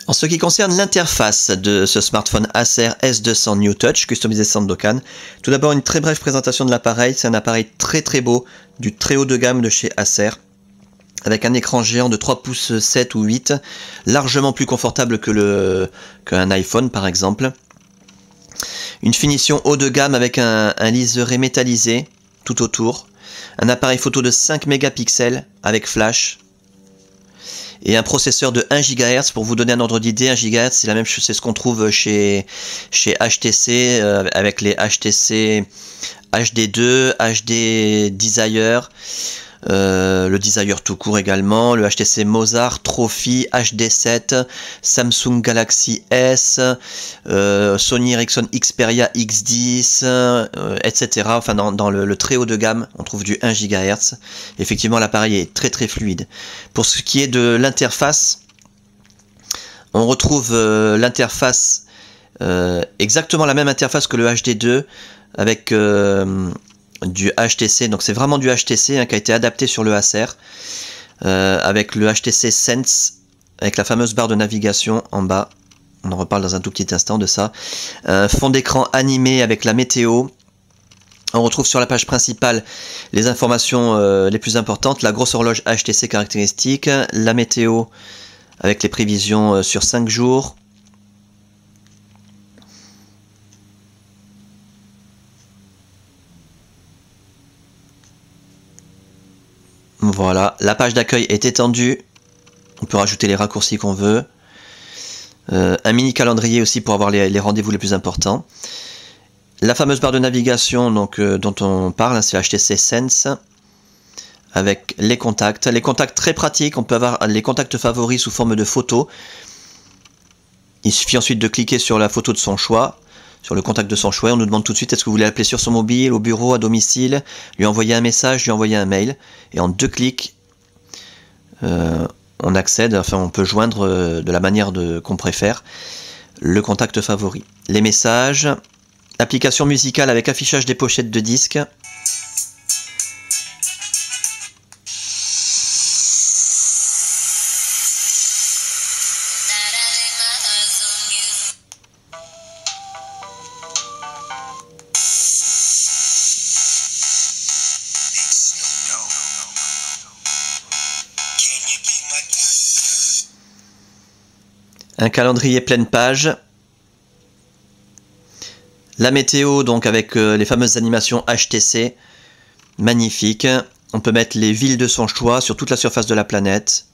En ce qui concerne l'interface de ce smartphone Acer S200 New Touch, customisé Sandokan, tout d'abord une très brève présentation de l'appareil. C'est un appareil très beau, du très haut de gamme de chez Acer, avec un écran géant de 3 pouces 7 ou 8, largement plus confortable qu'un iPhone par exemple. Une finition haut de gamme avec un liseré métallisé tout autour, un appareil photo de 5 mégapixels avec flash, et un processeur de 1 GHz. Pour vous donner un ordre d'idée, 1 GHz c'est la même chose, c'est ce qu'on trouve chez HTC, avec les HTC HD2, HD Desire, le Desire tout court également, le HTC Mozart, Trophy, HD7, Samsung Galaxy S, Sony Ericsson Xperia X10, etc. Enfin dans le très haut de gamme, on trouve du 1 GHz. Effectivement, l'appareil est très fluide. Pour ce qui est de l'interface, on retrouve l'interface, exactement la même interface que le HD2, avec du HTC, donc c'est vraiment du HTC qui a été adapté sur le Acer, avec le HTC Sense, avec la fameuse barre de navigation en bas. On en reparle dans un tout petit instant de ça. Fond d'écran animé avec la météo. On retrouve sur la page principale les informations les plus importantes, la grosse horloge HTC caractéristique, la météo avec les prévisions sur 5 jours. Voilà, la page d'accueil est étendue, on peut rajouter les raccourcis qu'on veut, un mini calendrier aussi pour avoir les rendez-vous les plus importants. La fameuse barre de navigation donc, dont on parle, c'est HTC Sense, avec les contacts très pratiques. On peut avoir les contacts favoris sous forme de photos. Il suffit ensuite de cliquer sur la photo de son choix, sur le contact de son choix. On nous demande tout de suite est-ce que vous voulez l'appeler sur son mobile, au bureau, à domicile, lui envoyer un message, lui envoyer un mail. Et en 2 clics, on accède, enfin on peut joindre de la manière qu'on préfère le contact favori. Les messages, application musicale avec affichage des pochettes de disques. Un calendrier pleine page. La météo donc avec les fameuses animations HTC. Magnifique. On peut mettre les villes de son choix sur toute la surface de la planète.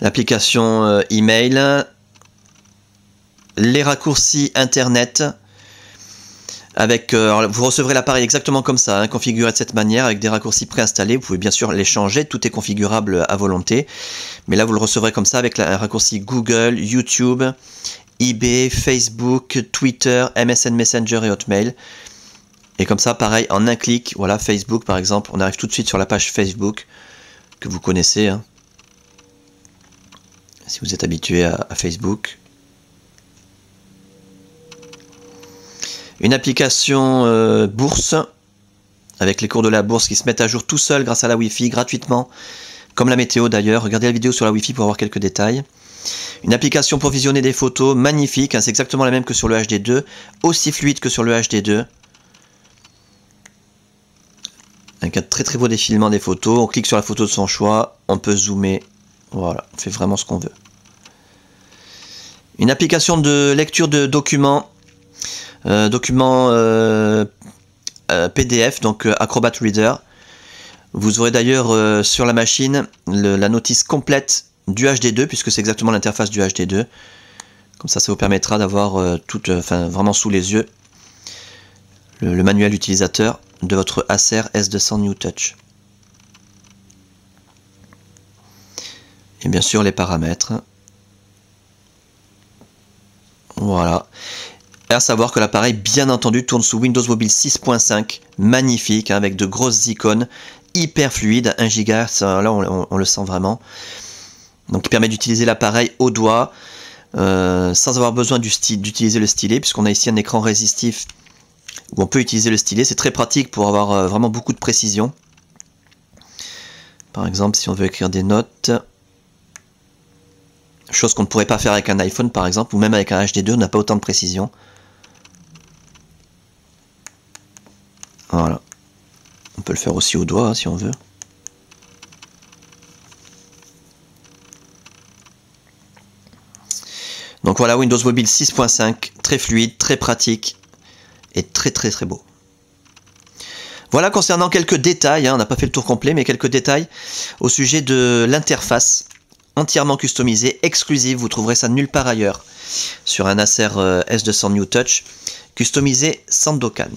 L'application email. Les raccourcis internet. Avec, vous recevrez l'appareil exactement comme ça, configuré de cette manière avec des raccourcis préinstallés. Vous pouvez bien sûr les changer, tout est configurable à volonté. Mais là vous le recevrez comme ça avec un raccourci Google, YouTube, eBay, Facebook, Twitter, MSN Messenger et Hotmail. Et comme ça pareil en un clic, voilà Facebook par exemple, on arrive tout de suite sur la page Facebook que vous connaissez. Si vous êtes habitué à Facebook. Une application bourse, avec les cours de la bourse qui se mettent à jour tout seul grâce à la Wi-Fi, gratuitement, comme la météo d'ailleurs. Regardez la vidéo sur la Wi-Fi pour avoir quelques détails. Une application pour visionner des photos, magnifique, c'est exactement la même que sur le HD2, aussi fluide que sur le HD2. Avec un très beau défilement des photos, on clique sur la photo de son choix, on peut zoomer, voilà, on fait vraiment ce qu'on veut. Une application de lecture de documents, PDF, donc Acrobat Reader. Vous aurez d'ailleurs sur la machine la notice complète du HD2, puisque c'est exactement l'interface du HD2. Comme ça vous permettra d'avoir vraiment sous les yeux le manuel utilisateur de votre Acer S200 New Touch. Et bien sûr les paramètres. Voilà. À savoir que l'appareil, bien entendu, tourne sous Windows Mobile 6.5, magnifique, avec de grosses icônes, hyper fluide, 1 GHz, là on le sent vraiment. Donc il permet d'utiliser l'appareil au doigt, sans avoir besoin d'utiliser le stylet, puisqu'on a ici un écran résistif où on peut utiliser le stylet. C'est très pratique pour avoir vraiment beaucoup de précision. Par exemple, si on veut écrire des notes, Chose qu'on ne pourrait pas faire avec un iPhone par exemple, ou même avec un HD2, on n'a pas autant de précision. Voilà. On peut le faire aussi au doigt hein, si on veut. Donc voilà, Windows Mobile 6.5, très fluide, très pratique et très beau. Voilà concernant quelques détails, hein, on n'a pas fait le tour complet, mais quelques détails au sujet de l'interface entièrement customisée, exclusive, vous trouverez ça nulle part ailleurs sur un Acer S200 New Touch, customisé Sandokan.